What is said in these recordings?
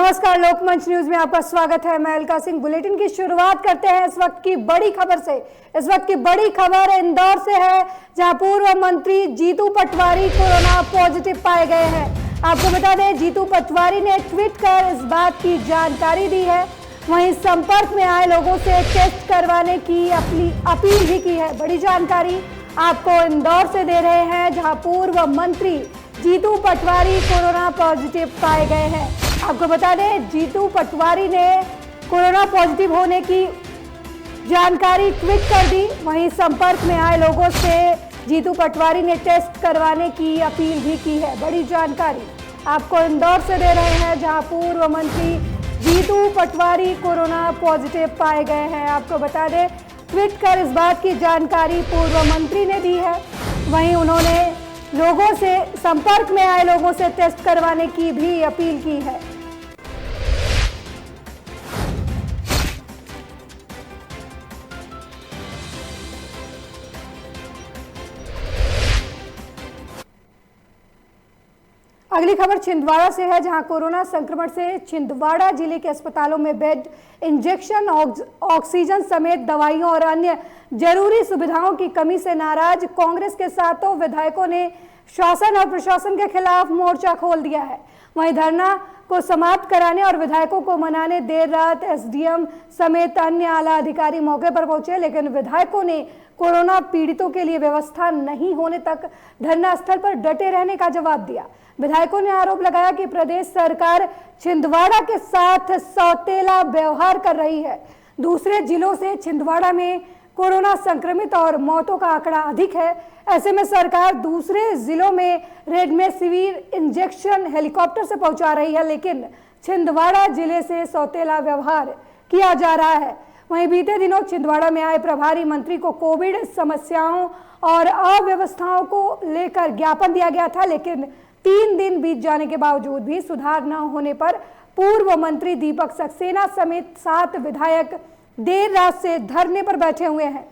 नमस्कार, लोकमंच न्यूज में आपका स्वागत है। मैं अलका सिंह। बुलेटिन की शुरुआत करते हैं इस वक्त की बड़ी खबर से। इस वक्त की बड़ी खबर इंदौर से है, जहां पूर्व मंत्री जीतू पटवारी कोरोना पॉजिटिव पाए गए हैं। आपको बता दें, जीतू पटवारी ने ट्वीट कर इस बात की जानकारी दी है। वहीं संपर्क में आए लोगों से टेस्ट करवाने की अपील भी की है। बड़ी जानकारी आपको इंदौर से दे रहे हैं, जहां पूर्व मंत्री जीतू पटवारी कोरोना पॉजिटिव पाए गए हैं। आपको बता दें, जीतू पटवारी ने कोरोना पॉजिटिव होने की जानकारी ट्वीट कर दी। वहीं संपर्क में आए लोगों से जीतू पटवारी ने टेस्ट करवाने की अपील भी की है। बड़ी जानकारी आपको इंदौर से दे रहे हैं, जहां पूर्व मंत्री जीतू पटवारी कोरोना पॉजिटिव पाए गए हैं। आपको बता दें, ट्वीट कर इस बात की जानकारी पूर्व मंत्री ने दी है। वहीं उन्होंने लोगों से, संपर्क में आए लोगों से टेस्ट करवाने की भी अपील की है। अगली खबर छिंदवाड़ा से है, जहां कोरोना संक्रमण से छिंदवाड़ा जिले के अस्पतालों में बेड, इंजेक्शन, ऑक्सीजन समेत दवाइयों और अन्य जरूरी सुविधाओं की कमी से नाराज कांग्रेस के 7 विधायकों ने शासन और प्रशासन के खिलाफ मोर्चा खोल दिया है। वहीं धरना को समाप्त कराने और विधायकों को मनाने देर रात एसडीएम समेत अन्य आला अधिकारी मौके पर पहुंचे, लेकिन विधायकों ने कोरोना पीड़ितों के लिए व्यवस्था नहीं होने तक धरना स्थल पर डटे रहने का जवाब दिया। विधायकों ने आरोप लगाया कि प्रदेश सरकार छिंदवाड़ा के साथ सौतेला व्यवहार कर रही है। दूसरे जिलों से छिंदवाड़ा में कोरोना संक्रमित और मौतों का आंकड़ा अधिक है। ऐसे में सरकार दूसरे जिलों में रेमडेसिविर इंजेक्शन हेलीकॉप्टर से पहुंचा रही है, लेकिन छिंदवाड़ा जिले से सौतेला व्यवहार किया जा रहा है। वहीं बीते दिनों छिंदवाड़ा में आए प्रभारी मंत्री को कोविड समस्याओं और अव्यवस्थाओं को लेकर ज्ञापन दिया गया था, लेकिन 3 दिन बीत जाने के बावजूद भी सुधार न होने पर पूर्व मंत्री दीपक सक्सेना समेत 7 विधायक देर रात से धरने पर बैठे हुए हैं।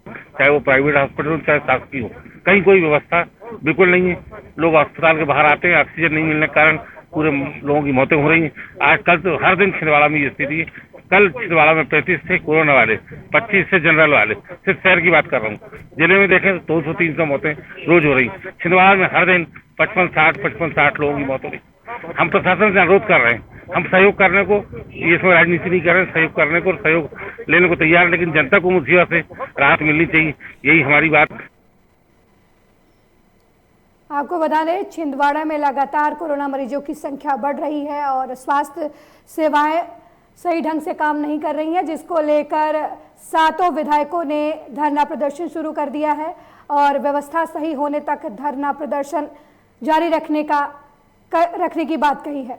चाहे वो प्राइवेट हॉस्पिटल हो चाहे शासकीय हो, कहीं कोई व्यवस्था बिल्कुल नहीं है। लोग अस्पताल के बाहर आते हैं, ऑक्सीजन नहीं मिलने के कारण पूरे लोगों की मौतें हो रही हैं। आजकल तो हर दिन छिंदवाड़ा में ये स्थिति है। कल छिंदवाड़ा में 35 थे कोरोना वाले, 25 से जनरल वाले। सिर्फ शहर की बात कर रहा हूँ। जिले में देखें 200-300 मौतें रोज हो रही। छिंदवाड़ा में हर दिन 55-60 लोगों की मौत हो रही। हम प्रशासन से अनुरोध कर रहे हैं, हम सहयोग करने को, इसमें राजनीति नहीं कर रहे हैं, सहयोग करने को, सहयोग लेने को तैयार, लेकिन जनता को मुसीबत से राहत मिलनी चाहिए। यही हमारी बात। आपको बता दें, छिंदवाड़ा में लगातार कोरोना मरीजों की संख्या बढ़ रही है और स्वास्थ्य सेवाएं सही ढंग से काम नहीं कर रही हैं, जिसको लेकर 7 विधायकों ने धरना प्रदर्शन शुरू कर दिया है और व्यवस्था सही होने तक धरना प्रदर्शन जारी रखने की बात कही है।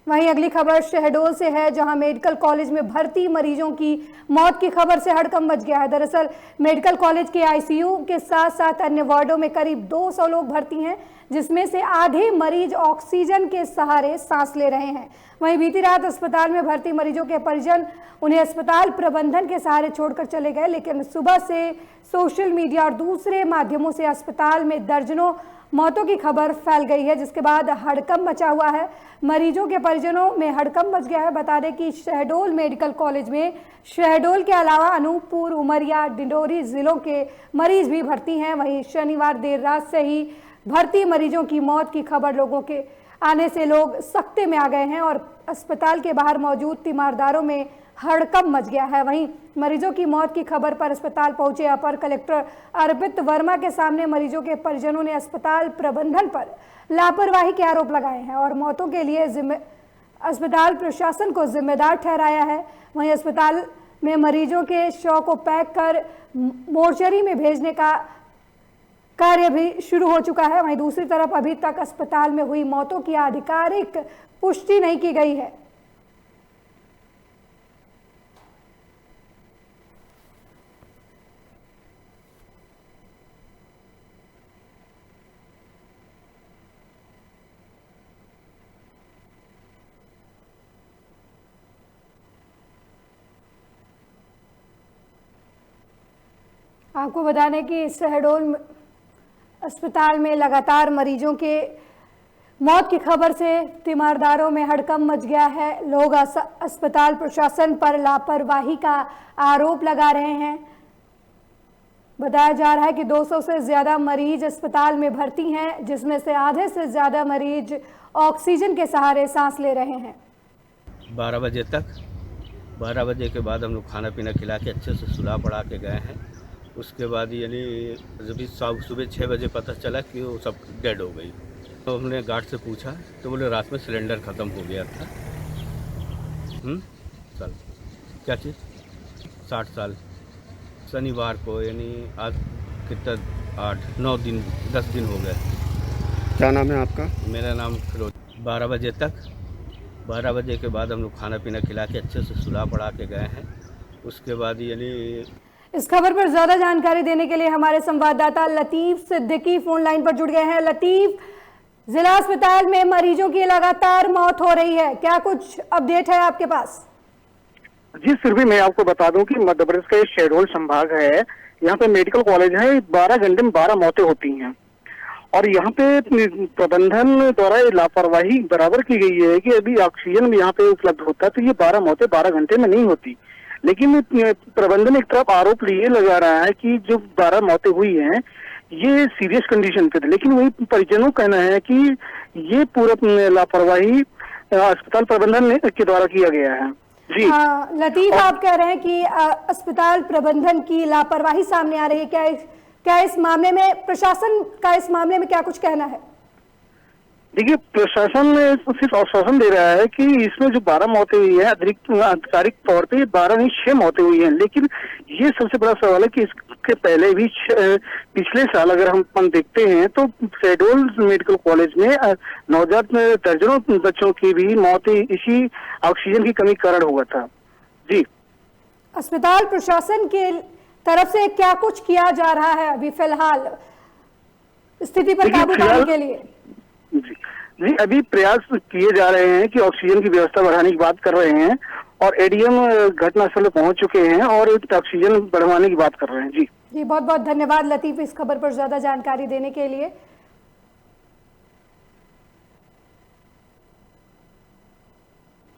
वहीं अगली खबर शहडोल से है, जहां मेडिकल कॉलेज में भर्ती मरीजों की मौत की खबर से हड़कंप मच गया है। दरअसल मेडिकल कॉलेज के आईसीयू के साथ साथ अन्य वार्डों में करीब 200 लोग भर्ती हैं, जिसमें से आधे मरीज ऑक्सीजन के सहारे सांस ले रहे हैं। वहीं बीती रात अस्पताल में भर्ती मरीजों के परिजन उन्हें अस्पताल प्रबंधन के सहारे छोड़कर चले गए, लेकिन सुबह से सोशल मीडिया और दूसरे माध्यमों से अस्पताल में दर्जनों मौतों की खबर फैल गई है, जिसके बाद हड़कंप मचा हुआ है। मरीजों के परिजनों में हड़कंप मच गया है। बता दें कि शहडोल मेडिकल कॉलेज में शहडोल के अलावा अनूपपुर, उमरिया, डिंडोरी जिलों के मरीज भी भर्ती हैं। वहीं शनिवार देर रात से ही भर्ती मरीजों की मौत की खबर लोगों के आने से लोग सख्ते में आ गए हैं और अस्पताल के बाहर मौजूद तीमारदारों में हड़कंप मच गया है। वहीं मरीजों की मौत की खबर पर अस्पताल पहुंचे अपर कलेक्टर अर्पित वर्मा के सामने मरीजों के परिजनों ने अस्पताल प्रबंधन पर लापरवाही के आरोप लगाए हैं और मौतों के लिए अस्पताल प्रशासन को जिम्मेदार ठहराया है। वहीं अस्पताल में मरीजों के शव को पैक कर मोर्चरी में भेजने का कार्य भी शुरू हो चुका है। वहीं दूसरी तरफ अभी तक अस्पताल में हुई मौतों की आधिकारिक पुष्टि नहीं की गई है। आपको बता दें कि शहडोल अस्पताल में लगातार मरीजों के मौत की खबर से तीमारदारों में हड़कंप मच गया है। लोग अस्पताल प्रशासन पर लापरवाही का आरोप लगा रहे हैं। बताया जा रहा है कि 200 से ज्यादा मरीज अस्पताल में भर्ती हैं, जिसमें से आधे से ज्यादा मरीज ऑक्सीजन के सहारे सांस ले रहे हैं। 12 बजे तक, 12 बजे के बाद हम लोग खाना पीना खिला के अच्छे से सुला पड़ा के गए हैं। उसके बाद यानी जब सुबह 6 बजे पता चला कि वो सब डेड हो गई, तो हमने गार्ड से पूछा तो बोले रात में सिलेंडर ख़त्म हो गया था। साल क्या चीज़ 60 साल शनिवार को, यानी आज कितना 8-9 दिन 10 दिन हो गए। क्या नाम है आपका? मेरा नाम फिरोज। 12 बजे तक, 12 बजे के बाद हम लोग खाना पीना खिला के अच्छे से सुला पड़ा के गए हैं। उसके बाद यानी इस खबर पर ज्यादा जानकारी देने के लिए हमारे संवाददाता लतीफ सिद्दीकी फोन लाइन पर जुड़ गए हैं। लतीफ, जिला अस्पताल में मरीजों की लगातार मौत हो रही है, क्या कुछ अपडेट है आपके पास? जी फिर भी मैं आपको बता दूं कि मध्य प्रदेश का ये शहडोल संभाग है, यहाँ पे मेडिकल कॉलेज है। 12 घंटे में 12 मौतें होती हैं और यहाँ पे प्रबंधन द्वारा लापरवाही बराबर की गई है कि अभी ऑक्सीजन भी यहाँ पे उपलब्ध होता है, तो ये 12 मौतें 12 घंटे में नहीं होती। लेकिन प्रबंधन एक तरफ आरोप लिए लगा रहा है कि जो 12 मौतें हुई हैं ये सीरियस कंडीशन पे थे, लेकिन वही परिजनों का कहना है कि ये पूरा लापरवाही अस्पताल प्रबंधन के द्वारा किया गया है। जी लतीफ, आप कह रहे हैं कि अस्पताल प्रबंधन की लापरवाही सामने आ रही है, क्या इस मामले में प्रशासन का इस मामले में क्या कुछ कहना है? देखिए, प्रशासन सिर्फ आश्वासन दे रहा है कि इसमें जो 12 मौतें हुई है आधिकारिक तौर पे 12 नहीं 6 मौतें हुई हैं। लेकिन ये सबसे बड़ा सवाल है कि इसके पहले भी पिछले साल अगर हम देखते हैं तो शहडोल मेडिकल कॉलेज में नवजात दर्जनों बच्चों की भी मौत इसी ऑक्सीजन की कमी कारण हुआ था। जी, अस्पताल प्रशासन के तरफ से क्या कुछ किया जा रहा है अभी फिलहाल स्थिति पर काबू पाने के लिए? जी अभी प्रयास किए जा रहे हैं कि ऑक्सीजन की व्यवस्था बढ़ाने की बात कर रहे हैं और एडीएम घटनास्थल पर पहुंच चुके हैं और ऑक्सीजन बढ़वाने की बात कर रहे हैं। जी बहुत बहुत धन्यवाद लतीफ इस खबर पर ज्यादा जानकारी देने के लिए।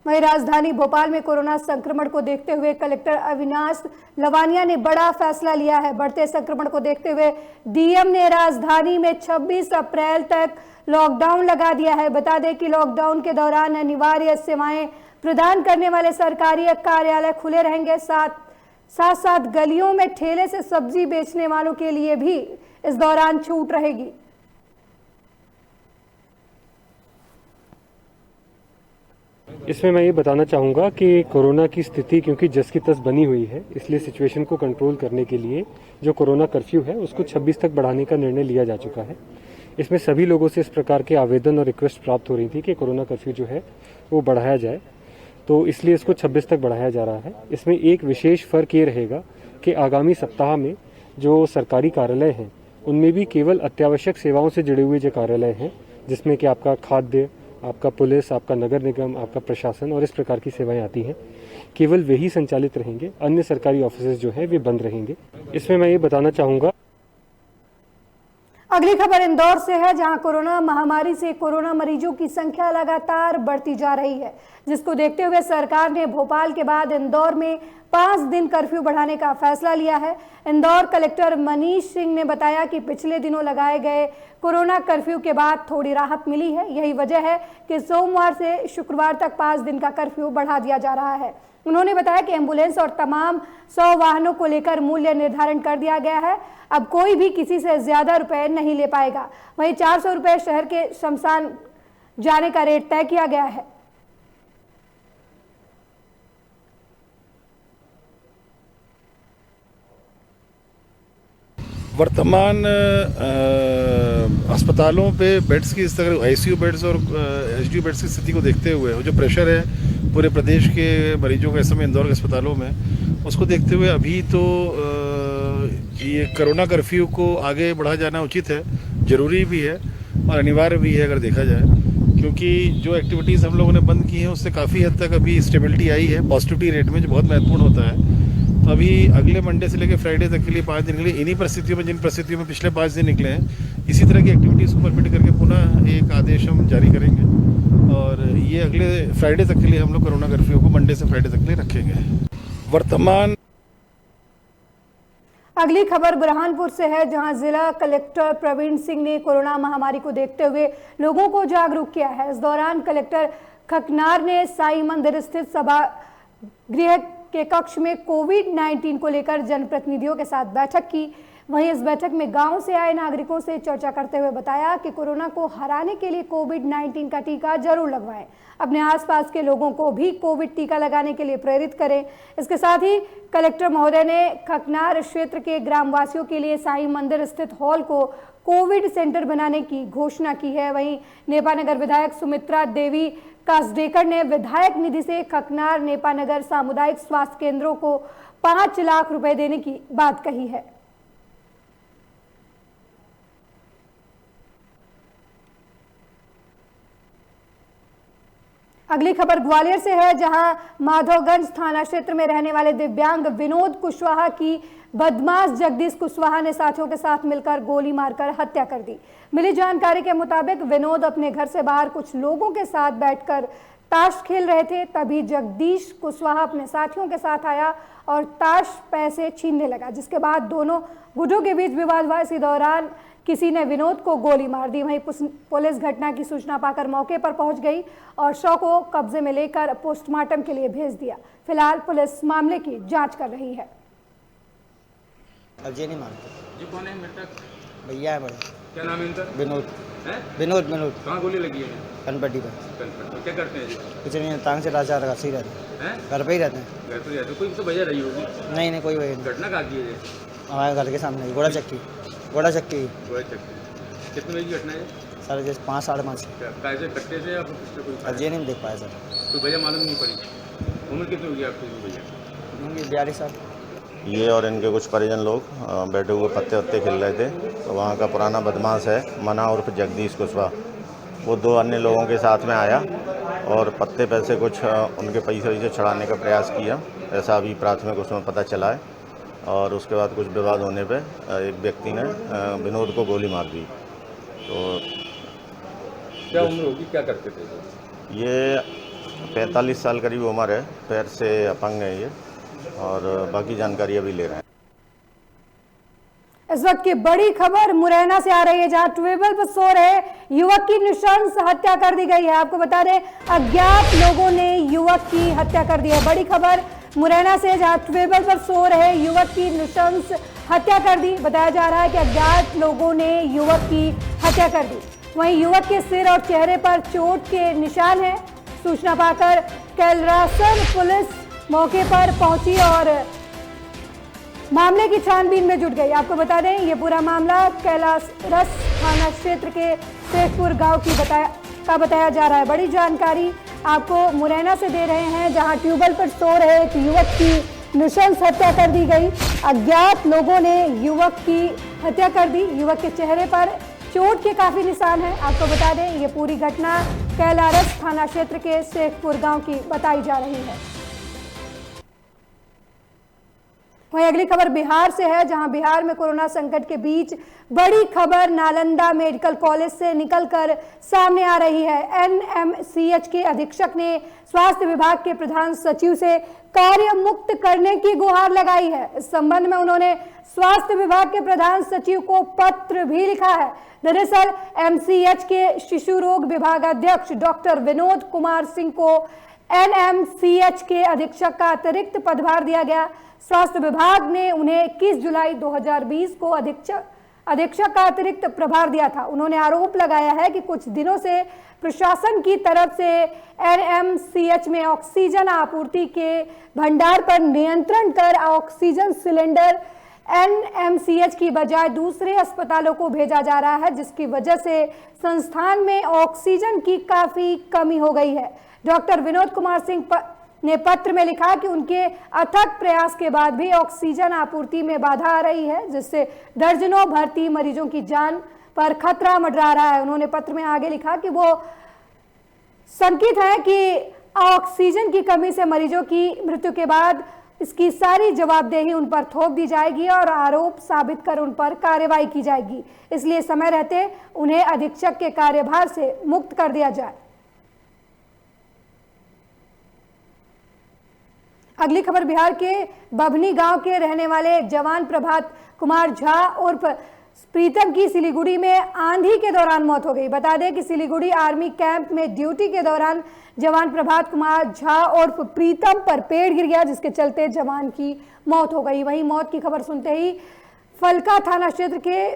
वहीं राजधानी भोपाल में कोरोना संक्रमण को देखते हुए कलेक्टर अविनाश लवानिया ने बड़ा फैसला लिया है। बढ़ते संक्रमण को देखते हुए डीएम ने राजधानी में 26 अप्रैल तक लॉकडाउन लगा दिया है। बता दें कि लॉकडाउन के दौरान अनिवार्य सेवाएं प्रदान करने वाले सरकारी कार्यालय खुले रहेंगे। साथ साथ गलियों में ठेले से सब्जी बेचने वालों के लिए भी इस दौरान छूट रहेगी। इसमें मैं ये बताना चाहूँगा कि कोरोना की स्थिति क्योंकि जस की तस बनी हुई है, इसलिए सिचुएशन को कंट्रोल करने के लिए जो कोरोना कर्फ्यू है उसको 26 तक बढ़ाने का निर्णय लिया जा चुका है। इसमें सभी लोगों से इस प्रकार के आवेदन और रिक्वेस्ट प्राप्त हो रही थी कि कोरोना कर्फ्यू जो है वो बढ़ाया जाए, तो इसलिए इसको 26 तक बढ़ाया जा रहा है। इसमें एक विशेष फ़र्क ये रहेगा कि आगामी सप्ताह में जो सरकारी कार्यालय हैं उनमें भी केवल अत्यावश्यक सेवाओं से जुड़े हुए जो कार्यालय हैं, जिसमें कि आपका खाद्य, आपका पुलिस, आपका नगर निगम, आपका प्रशासन और इस प्रकार की सेवाएं आती हैं, केवल वही संचालित रहेंगे। अन्य सरकारी ऑफिसेज जो है वे बंद रहेंगे। इसमें मैं ये बताना चाहूँगा। अगली खबर इंदौर से है, जहां कोरोना महामारी से कोरोना मरीजों की संख्या लगातार बढ़ती जा रही है, जिसको देखते हुए सरकार ने भोपाल के बाद इंदौर में 5 दिन कर्फ्यू बढ़ाने का फैसला लिया है। इंदौर कलेक्टर मनीष सिंह ने बताया कि पिछले दिनों लगाए गए कोरोना कर्फ्यू के बाद थोड़ी राहत मिली है। यही वजह है कि सोमवार से शुक्रवार तक 5 दिन का कर्फ्यू बढ़ा दिया जा रहा है। उन्होंने बताया कि एम्बुलेंस और तमाम 100 वाहनों को लेकर मूल्य निर्धारण कर दिया गया है। अब कोई भी किसी से ज्यादा रुपए नहीं ले पाएगा। वहीं 400 रुपए शहर के शमशान जाने का रेट तय किया गया है। वर्तमान अस्पतालों पे बेड्स की इस तरह आईसीयू बेड्स और एचडीयू बेड्स की स्थिति को देखते हुए जो प्रेशर है पूरे प्रदेश के मरीजों का इस समय इंदौर के अस्पतालों में, उसको देखते हुए अभी तो ये कोरोना कर्फ्यू को आगे बढ़ा जाना उचित है, ज़रूरी भी है और अनिवार्य भी है अगर देखा जाए, क्योंकि जो एक्टिविटीज़ हम लोगों ने बंद की हैं उससे काफ़ी हद तक अभी स्टेबिलिटी आई है पॉजिटिविटी रेट में, जो बहुत महत्वपूर्ण होता है। अभी अगले मंडे से लेकर फ्राइडे तक के लिए 5 दिन के लिए इन्हीं परिस्थितियों में, जिन परिस्थितियों में पिछले 5 दिन निकले हैं, इसी तरह की एक्टिविटीज़ को परमिट करके पुनः एक आदेश हम जारी करेंगे और ये अगले फ्राइडे तक के लिए हम लोग कोरोना कर्फ्यू को मंडे से फ्राइडे तक के लिए रखेंगे। वर्तमान अगली खबर बुरहानपुर से है, जहां जिला कलेक्टर प्रवीण सिंह ने कोरोना महामारी को देखते हुए लोगों को जागरूक किया है। इस दौरान कलेक्टर खकनार ने साई मंदिर स्थित सभागृह के कक्ष में कोविड-19 को लेकर जनप्रतिनिधियों के साथ बैठक की। वहीं इस बैठक में गांव से आए नागरिकों से चर्चा करते हुए बताया कि कोरोना को हराने के लिए कोविड-19 का टीका जरूर लगवाएं। अपने आसपास के लोगों को भी कोविड टीका लगाने के लिए प्रेरित करें। इसके साथ ही कलेक्टर महोदय ने खकनार क्षेत्र के ग्रामवासियों के लिए साई मंदिर स्थित हॉल को कोविड सेंटर बनाने की घोषणा की है। वहीं नेपानगर विधायक सुमित्रा देवी कासडेकर ने विधायक निधि से खकनार नेपानगर सामुदायिक स्वास्थ्य केंद्रों को 5 लाख रुपए देने की बात कही है। अगली खबर ग्वालियर से है, जहां माधवगंज थाना क्षेत्र में रहने वाले दिव्यांग विनोद कुशवाहा की बदमाश जगदीश कुशवाहा ने साथियों के साथ मिलकर गोली मारकर हत्या कर दी। मिली जानकारी के मुताबिक विनोद अपने घर से बाहर कुछ लोगों के साथ बैठकर ताश खेल रहे थे, तभी जगदीश कुशवाहा अपने साथियों के साथ आया और ताश पैसे छीनने लगा, जिसके बाद दोनों गुटों के बीच विवाद हुआ। इसी दौरान किसी ने विनोद को गोली मार दी। वहीं पुलिस घटना की सूचना पाकर मौके पर पहुंच गई और शव को कब्जे में लेकर पोस्टमार्टम के लिए भेज दिया। फिलहाल पुलिस मामले की जांच कर रही है। अब ये नहीं मानते। ये कौन है मृतक? भैया है बड़े। क्या नाम है इनका? विनोद। हैं? विनोद। कहाँ गोली लगी है? कनपट्टी पर। कनपट्टी। क्या करते हैं जी? कुछ नहीं, टांग से राजा रखा ही रहते हैं। घर पे ही रहते हैं। घर पे रहते? कोई तो वजह रही होगी? नहीं कोई वजह नहीं। घटना कहाँ की है ये? हमारे घर के सामने ही, गोड़ा चक्की। गोड़ा चक्की। कितने बजे की घटना है? सर जैसे 5 साढ़े 5। कैसे कट्टे से या फिर कोई? अब ये नहीं देख पाया सर। कोई वजह मालूम नहीं पड़ी? उम्र कितनी होगी आपकी भैया? उनकी 42 साल। ये और इनके कुछ परिजन लोग बैठे हुए पत्ते वत्ते खेल रहे थे, तो वहाँ का पुराना बदमाश है मना उर्फ जगदीश कुशवाहा, वो 2 अन्य लोगों के साथ में आया और पत्ते पैसे कुछ उनके पैसे छुड़ाने का प्रयास किया, ऐसा अभी प्राथमिक उसमें पता चला है। और उसके बाद कुछ विवाद होने पे एक व्यक्ति ने विनोद को गोली मार दी। तो क्या उम्र होगी, क्या करते थे? ये 45 साल करीब उम्र है, पैर से अपंग है ये, और बाकी जानकारी अभी ले रहे हैं। इस वक्त की बड़ी खबर मुरैना से आ रही है, जहां ट्यूबवेल पर सो रहे युवक की नृशंस हत्या कर दी गई है। आपको बता दें, अज्ञात लोगों ने युवक की हत्या कर दी है। बड़ी खबर मुरैना से, जहां ट्यूबवेल पर सो रहे युवक की नृशंस हत्या कर दी। बताया जा रहा है कि अज्ञात लोगों ने युवक की हत्या कर दी। वहीं युवक के सिर और चेहरे पर चोट के निशान हैं। सूचना पाकर कैलरासन पुलिस मौके पर पहुंची और मामले की छानबीन में जुट गई। आपको बता दें, ये पूरा मामला कैलाशरस थाना क्षेत्र के शेखपुर गांव की बताया जा रहा है। बड़ी जानकारी आपको मुरैना से दे रहे हैं, जहां ट्यूबवेल पर सो रहे एक युवक की नृशंस हत्या कर दी गई। अज्ञात लोगों ने युवक की हत्या कर दी। युवक के चेहरे पर चोट के काफी निशान हैं। आपको बता दें, ये पूरी घटना कैलारस थाना क्षेत्र के शेखपुर गांव की बताई जा रही है। वहीं अगली खबर बिहार से है, जहां बिहार में कोरोना संकट के बीच बड़ी खबर नालंदा मेडिकल कॉलेज से निकलकर सामने आ रही है। एनएमसीएच के अधीक्षक ने स्वास्थ्य विभाग के प्रधान सचिव से कार्य मुक्त करने की गुहार लगाई है। इस संबंध में उन्होंने स्वास्थ्य विभाग के प्रधान सचिव को पत्र भी लिखा है। दरअसल एमसीएच के शिशु रोग विभागाध्यक्ष डॉक्टर विनोद कुमार सिंह को एनएमसीएच के अधीक्षक का अतिरिक्त पदभार दिया गया। स्वास्थ्य विभाग ने उन्हें 21 जुलाई 2020 को अधीक्षक का अतिरिक्त प्रभार दिया था। उन्होंने आरोप लगाया है कि कुछ दिनों से प्रशासन की तरफ से एनएमसीएच में ऑक्सीजन आपूर्ति के भंडार पर नियंत्रण कर ऑक्सीजन सिलेंडर एनएमसीएच की बजाय दूसरे अस्पतालों को भेजा जा रहा है, जिसकी वजह से संस्थान में ऑक्सीजन की काफी कमी हो गई है। डॉक्टर विनोद कुमार सिंह ने पत्र में लिखा कि उनके अथक प्रयास के बाद भी ऑक्सीजन आपूर्ति में बाधा आ रही है, जिससे दर्जनों भर्ती मरीजों की जान पर खतरा मंडरा रहा है। उन्होंने पत्र में आगे लिखा कि वो शंकित है कि ऑक्सीजन की कमी से मरीजों की मृत्यु के बाद इसकी सारी जवाबदेही उन पर थोप दी जाएगी और आरोप साबित कर उन पर कार्रवाई की जाएगी। इसलिए समय रहते उन्हें अधीक्षक के कार्यभार से मुक्त कर दिया जाए। अगली खबर बिहार के बभनी गांव के रहने वाले जवान प्रभात कुमार झा उर्फ प्रीतम की सिलीगुड़ी में आंधी के दौरान मौत हो गई। बता दें कि सिलीगुड़ी आर्मी कैंप में ड्यूटी के दौरान जवान प्रभात कुमार झा उर्फ प्रीतम पर पेड़ गिर गया, जिसके चलते जवान की मौत हो गई। वहीं मौत की खबर सुनते ही फलका थाना क्षेत्र के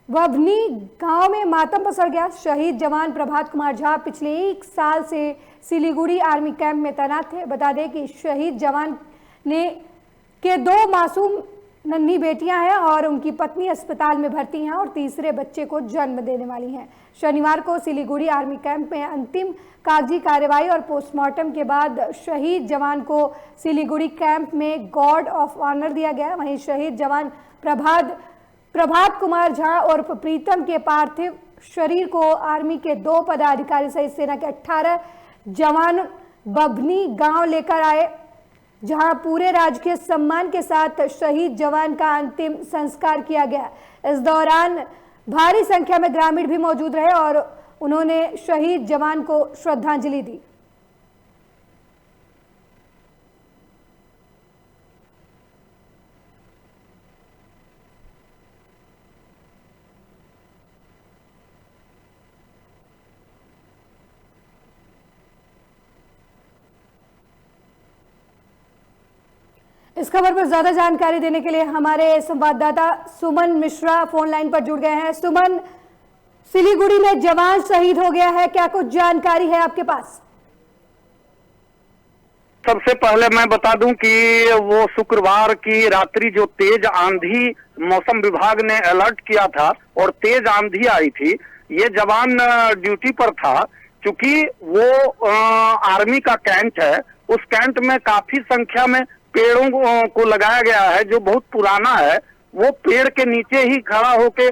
बभनी गांव में मातम पसर गया। शहीद जवान प्रभात कुमार झा पिछले 1 साल से सिलीगुड़ी आर्मी कैंप में तैनात थे। बता दें कि शहीद जवान के 2 मासूम नन्ही बेटियां हैं और उनकी पत्नी अस्पताल में भर्ती हैं और तीसरे बच्चे को जन्म देने वाली हैं। शनिवार को सिलीगुड़ी आर्मी कैंप में अंतिम कागजी कार्रवाई और पोस्टमार्टम के बाद शहीद जवान को सिलीगुड़ी कैंप में गार्ड ऑफ ऑनर दिया गया। वहीं शहीद जवान प्रभात कुमार झा उर्फ प्रीतम के पार्थिव शरीर को आर्मी के 2 पदाधिकारी सहित सेना के 18 जवान बभनी गांव लेकर आए, जहां पूरे राजकीय सम्मान के साथ शहीद जवान का अंतिम संस्कार किया गया। इस दौरान भारी संख्या में ग्रामीण भी मौजूद रहे और उन्होंने शहीद जवान को श्रद्धांजलि दी। इस खबर पर ज्यादा जानकारी देने के लिए हमारे संवाददाता सुमन मिश्रा फोन लाइन पर जुड़ गए हैं। सुमन, सिलीगुड़ी में जवान शहीद हो गया है, क्या कुछ जानकारी है आपके पास? सबसे पहले मैं बता दूं कि वो शुक्रवार की रात्रि जो तेज आंधी मौसम विभाग ने अलर्ट किया था और तेज आंधी आई थी, ये जवान ड्यूटी पर था। चूंकि वो आर्मी का कैंट है, उस कैंट में काफी संख्या में पेड़ों को लगाया गया है जो बहुत पुराना है। वो पेड़ के नीचे ही खड़ा होके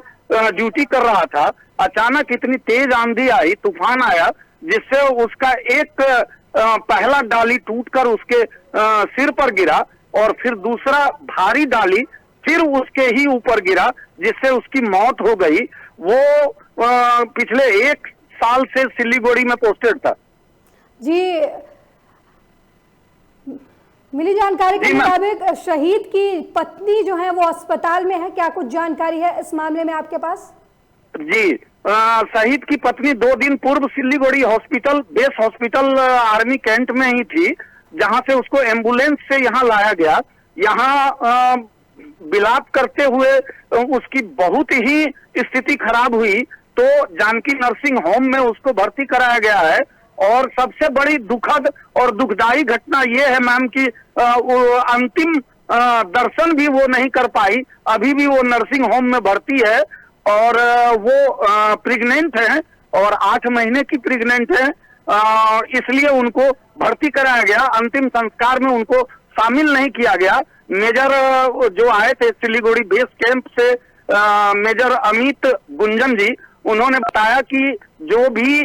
ड्यूटी कर रहा था। अचानक इतनी तेज आंधी आई, तूफान आया, जिससे उसका एक पहला डाली टूटकर उसके सिर पर गिरा और फिर दूसरा भारी डाली फिर उसके ही ऊपर गिरा, जिससे उसकी मौत हो गई। वो पिछले 1 साल से सिलीगुड़ी में पोस्टेड था। जी, मिली जानकारी के मुताबिक शहीद की पत्नी जो है वो अस्पताल में है, क्या कुछ जानकारी है इस मामले में आपके पास? जी, शहीद की पत्नी 2 दिन पूर्व Siliguri hospital, base hospital army cantt में ही थी, जहां से उसको एम्बुलेंस से यहाँ लाया गया। यहाँ विलाप करते हुए उसकी बहुत ही स्थिति खराब हुई, तो जानकी नर्सिंग होम में उसको भर्ती कराया गया है। और सबसे बड़ी दुखद और दुखदाई घटना ये है मैम कि अंतिम दर्शन भी वो नहीं कर पाई। अभी भी वो नर्सिंग होम में भर्ती है और वो प्रेग्नेंट है और 8 महीने की प्रेग्नेंट है, इसलिए उनको भर्ती कराया गया। अंतिम संस्कार में उनको शामिल नहीं किया गया। मेजर जो आए थे सिलीगुड़ी बेस कैंप से, मेजर अमित गुंजन जी, उन्होंने बताया कि जो भी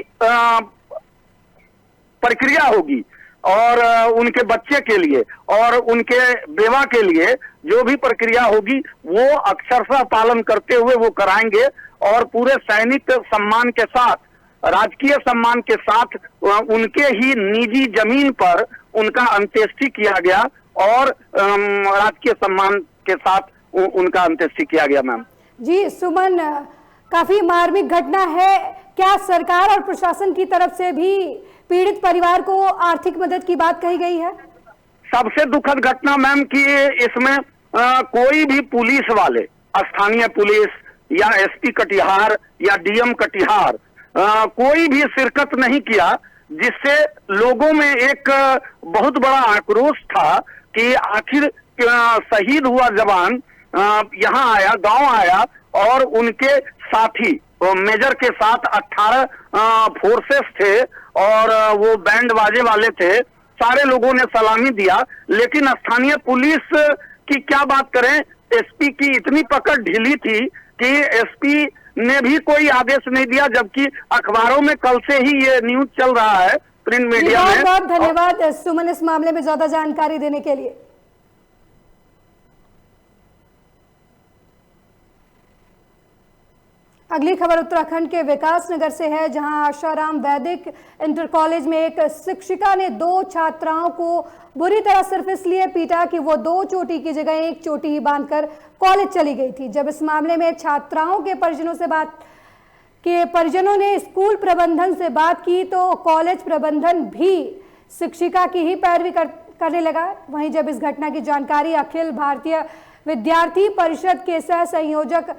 प्रक्रिया होगी और उनके बच्चे के लिए और उनके बेवा के लिए जो भी प्रक्रिया होगी वो अक्षरशः पालन करते हुए वो कराएंगे और पूरे सैनिक सम्मान के साथ, राजकीय सम्मान के साथ उनके ही निजी जमीन पर उनका अंत्येष्टि किया गया और राजकीय सम्मान के साथ उनका अंत्येष्टि किया गया। मैम जी, सुमन, काफी मार्मिक घटना है। क्या सरकार और प्रशासन की तरफ से भी पीड़ित परिवार को आर्थिक मदद की बात कही गई है? सबसे दुखद घटना मैम कि इसमें कोई भी पुलिस वाले, स्थानीय पुलिस या एसपी कटिहार या डीएम कटिहार, कोई भी शिरकत नहीं किया, जिससे लोगों में एक बहुत बड़ा आक्रोश था कि आखिर शहीद हुआ जवान यहाँ आया, गांव आया और उनके साथी मेजर के साथ 18 फोर्सेस थे और वो बैंड बाजे वाले थे। सारे लोगों ने सलामी दिया, लेकिन स्थानीय पुलिस की क्या बात करें, एसपी की इतनी पकड़ ढीली थी कि एसपी ने भी कोई आदेश नहीं दिया, जबकि अखबारों में कल से ही ये न्यूज चल रहा है, प्रिंट मीडिया में। बहुत बहुत धन्यवाद सुमन इस मामले में ज्यादा जानकारी देने के लिए। अगली खबर उत्तराखंड के विकास नगर से है, जहां आशाराम वैदिक इंटर कॉलेज में एक शिक्षिका ने 2 छात्राओं को बुरी तरह सिर्फ इसलिए पीटा कि वो 2 चोटी की जगह 1 चोटी ही बांधकर कॉलेज चली गई थी। जब इस मामले में छात्राओं के परिजनों ने स्कूल प्रबंधन से बात की तो कॉलेज प्रबंधन भी शिक्षिका की ही पैरवी करने लगा। वहीं जब इस घटना की जानकारी अखिल भारतीय विद्यार्थी परिषद के सह संयोजक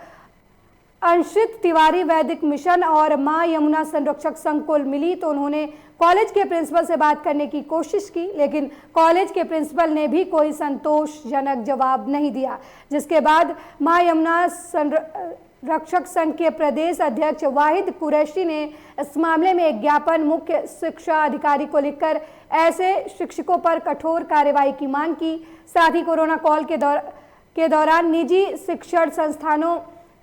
अंशित तिवारी वैदिक मिशन और मां यमुना संरक्षक संघ को मिली तो उन्होंने कॉलेज के प्रिंसिपल से बात करने की कोशिश की, लेकिन कॉलेज के प्रिंसिपल ने भी कोई संतोषजनक जवाब नहीं दिया, जिसके बाद मां यमुना संरक्षक संघ के प्रदेश अध्यक्ष वाहिद कुरैशी ने इस मामले में एक ज्ञापन मुख्य शिक्षा अधिकारी को लिखकर ऐसे शिक्षकों पर कठोर कार्रवाई की मांग की। साथ ही कोरोना काल के दौरान निजी शिक्षण संस्थानों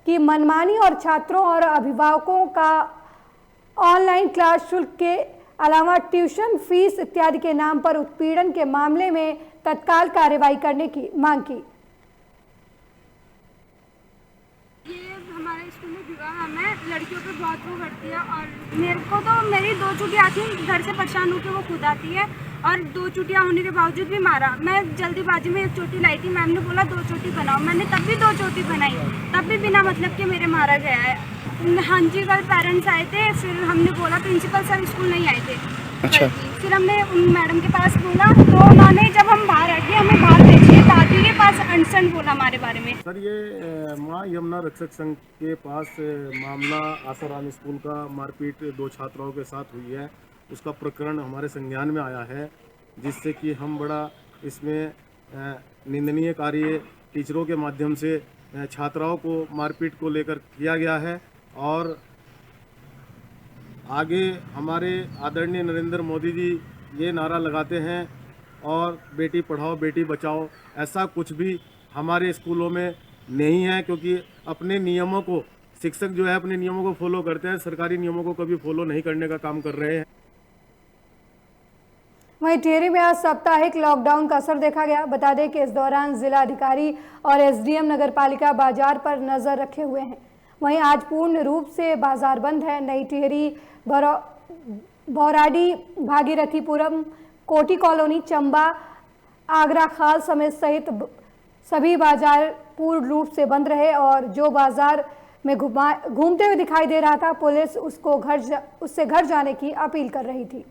की मनमानी और छात्रों और अभिभावकों का ऑनलाइन क्लास शुल्क के अलावा ट्यूशन फीस इत्यादि के नाम पर उत्पीड़न के मामले में तत्काल कार्रवाई करने की मांग की। ये हमारे स्कूल में विवाह में लड़कियों पे बहुत वो करती है और मेरे को तो मेरी 2 चोटियाँ आती हैं, घर से परेशान होकर वो खुद आती है और 2 चोटियाँ होने के बावजूद भी मारा। मैं जल्दीबाजी में 1 चोटी लाई थी, मैम ने बोला 2 चोटी बनाओ, मैंने तब भी 2 चोटी बनाई, तब भी बिना मतलब के मेरे मारा गया है। हाँ जी, कल पेरेंट्स आए थे, फिर हमने बोला प्रिंसिपल सर स्कूल नहीं आए थे। अच्छा। फिर हमने मैडम के पास बोला तो उन्होंने जब हम बाहर आ गए हमें बाहर भेजिए, दादी के पास अनसन बोला हमारे बारे में। सर ये मां यमुना रक्षक संघ के पास मामला आसाराम स्कूल का मारपीट 2 छात्राओं के साथ हुई है, उसका प्रकरण हमारे संज्ञान में आया है, जिससे कि हम बड़ा इसमें निंदनीय कार्य टीचरों के माध्यम से छात्राओं को मारपीट को लेकर किया गया है और आगे हमारे आदरणीय नरेंद्र मोदी जी ये नारा लगाते हैं और बेटी पढ़ाओ बेटी बचाओ, ऐसा कुछ भी हमारे स्कूलों में नहीं है, क्योंकि अपने नियमों को शिक्षक जो है अपने नियमों को फॉलो करते हैं, सरकारी नियमों को कभी फॉलो नहीं करने का काम कर रहे हैं। वहीं टिहरी में आज साप्ताहिक लॉकडाउन का असर देखा गया। बता दें कि इस दौरान जिलाधिकारी और एसडीएम नगरपालिका बाजार पर नजर रखे हुए हैं। वहीं आज पूर्ण रूप से बाजार बंद है। नई टिहरी, बौराडी, भागीरथीपुरम, कोटी कॉलोनी, चंबा, आगरा खाल सहित सभी बाजार पूर्ण रूप से बंद रहे और जो बाजार में घूमते हुए दिखाई दे रहा था, पुलिस उससे घर जाने की अपील कर रही थी।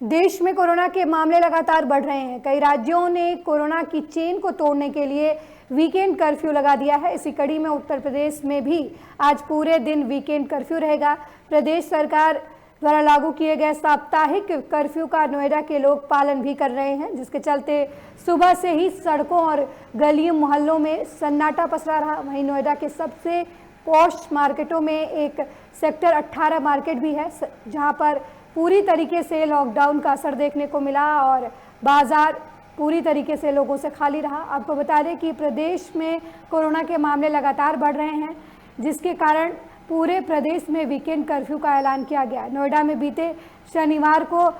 देश में कोरोना के मामले लगातार बढ़ रहे हैं। कई राज्यों ने कोरोना की चेन को तोड़ने के लिए वीकेंड कर्फ्यू लगा दिया है। इसी कड़ी में उत्तर प्रदेश में भी आज पूरे दिन वीकेंड कर्फ्यू रहेगा। प्रदेश सरकार द्वारा लागू किए गए साप्ताहिक कर्फ्यू का नोएडा के लोग पालन भी कर रहे हैं, जिसके चलते सुबह से ही सड़कों और गलियों मोहल्लों में सन्नाटा पसरा रहा। वहीं नोएडा के सबसे पॉश मार्केटों में एक सेक्टर 18 मार्केट भी है, जहां पर पूरी तरीके से लॉकडाउन का असर देखने को मिला और बाजार पूरी तरीके से लोगों से खाली रहा। आपको बता दें कि प्रदेश में कोरोना के मामले लगातार बढ़ रहे हैं, जिसके कारण पूरे प्रदेश में वीकेंड कर्फ्यू का ऐलान किया गया। नोएडा में बीते शनिवार को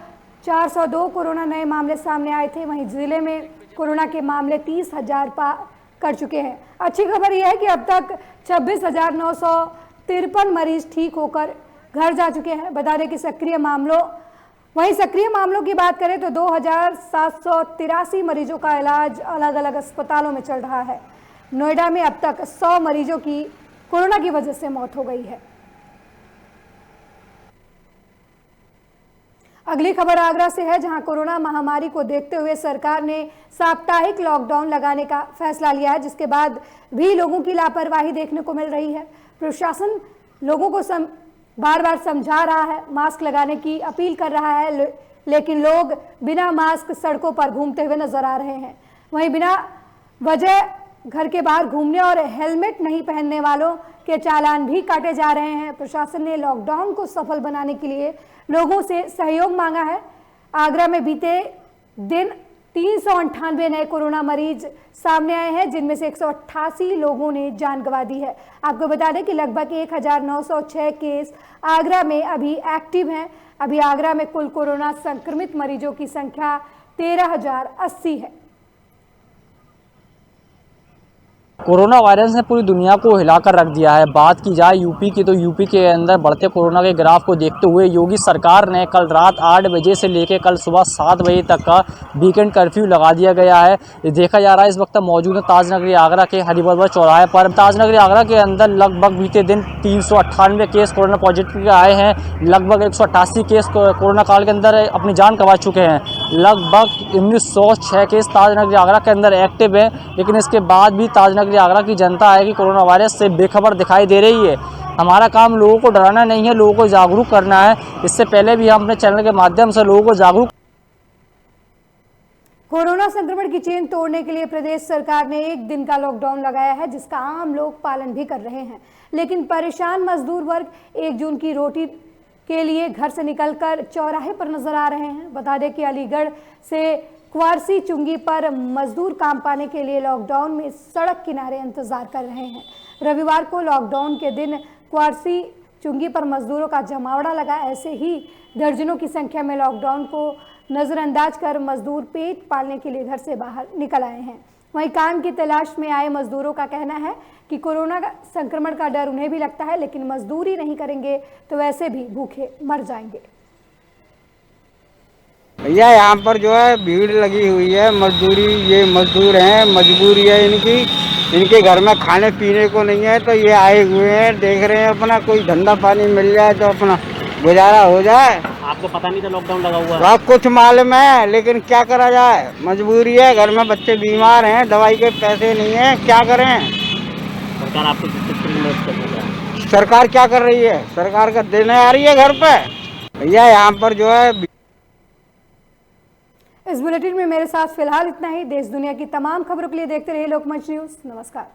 402 कोरोना नए मामले सामने आए थे। वहीं जिले में कोरोना के मामले 30,000 पार कर चुके हैं। अच्छी खबर यह है कि अब तक 26,953 मरीज ठीक होकर घर जा चुके हैं। बता दें कि सक्रिय मामलों की बात करें तो 2,783 मरीजों का इलाज अलग अलग अस्पतालों में चल रहा है। नोएडा में अब तक 100 मरीजों की कोरोना की वजह से मौत हो गई है। अगली खबर आगरा से है, जहां कोरोना महामारी को देखते हुए सरकार ने साप्ताहिक लॉकडाउन लगाने का फैसला लिया है, जिसके बाद भी लोगों की लापरवाही देखने को मिल रही है। प्रशासन लोगों को बार बार समझा रहा है, मास्क लगाने की अपील कर रहा है, लेकिन लोग बिना मास्क सड़कों पर घूमते हुए नजर आ रहे हैं। वहीं बिना वजह घर के बाहर घूमने और हेलमेट नहीं पहनने वालों के चालान भी काटे जा रहे हैं। प्रशासन ने लॉकडाउन को सफल बनाने के लिए लोगों से सहयोग मांगा है। आगरा में बीते दिन 398 नए कोरोना मरीज सामने आए हैं, जिनमें से 188 लोगों ने जान गंवा दी है। आपको बता दें कि लगभग 1906 केस आगरा में अभी एक्टिव हैं। अभी आगरा में कुल कोरोना संक्रमित मरीजों की संख्या 13,080 है। कोरोना वायरस ने पूरी दुनिया को हिलाकर रख दिया है। बात की जाए यूपी की, तो यूपी के अंदर बढ़ते कोरोना के ग्राफ को देखते हुए योगी सरकार ने कल रात 8 बजे से लेकर कल सुबह 7 बजे तक का वीकेंड कर्फ्यू लगा दिया गया है। ये देखा जा रहा है इस वक्त मौजूद है ताजनगरी आगरा के हरिबरबर चौराहे पर। ताजनगरी आगरा के अंदर लगभग बीते दिन 398 केस कोरोना पॉजिटिव के आए हैं। लगभग 188 केस कोरोना काल के अंदर अपनी जान गंवा चुके हैं। लगभग 1906 केस ताजनगरी आगरा के अंदर एक्टिव हैं, लेकिन इसके बाद भी ताजनगरी आगरा की जनता है कि कोरोना वायरस से बेखबर दिखाई दे रही है। हमारा काम लोगों को डराना नहीं है, लोगों को जागरूक करना है। इससे पहले भी हम अपने चैनल के माध्यम से लोगों को जागरूक। कोरोना संक्रमण की चेन तोड़ने के लिए प्रदेश सरकार ने 1 दिन का लॉकडाउन लगाया है, जिसका आम लोग पालन भी कर रहे हैं। लेकिन परेशान मजदूर वर्ग 1 जून की रोटी के लिए घर से निकलकर चौराहे पर नजर आ रहे हैं। बता दें कि अलीगढ़ से क्वारसी चुंगी पर मजदूर काम पाने के लिए लॉकडाउन में सड़क किनारे इंतजार कर रहे हैं। रविवार को लॉकडाउन के दिन क्वारसी चुंगी पर मजदूरों का जमावड़ा लगा। ऐसे ही दर्जनों की संख्या में लॉकडाउन को नजरअंदाज कर मजदूर पेट पालने के लिए घर से बाहर निकल आए हैं। वहीं काम की तलाश में आए मजदूरों का कहना है कि कोरोना संक्रमण का डर उन्हें भी लगता है, लेकिन मजदूरी नहीं करेंगे तो वैसे भी भूखे मर जाएंगे। भैया यहाँ पर जो है भीड़ लगी हुई है। मजदूरी, ये मजदूर हैं, मजबूरी है इनकी। इनके घर में खाने पीने को नहीं है, तो ये आए हुए हैं, देख रहे हैं अपना कोई धंधा पानी मिल जाए तो अपना गुजारा हो जाए। आपको पता नहीं था लॉकडाउन लगा हुआ है? आप कुछ मालूम है, लेकिन क्या करा जाए, मजबूरी है। घर में बच्चे बीमार हैं, दवाई के पैसे नहीं है, क्या करें। सरकार आपको मदद कर रही है? सरकार क्या कर रही है? सरकार का देने आ रही है घर पे। भैया यहाँ पर जो है। इस बुलेटिन में मेरे साथ फिलहाल इतना ही। देश दुनिया की तमाम खबरों के लिए देखते रहिए लोकमंच न्यूज। नमस्कार।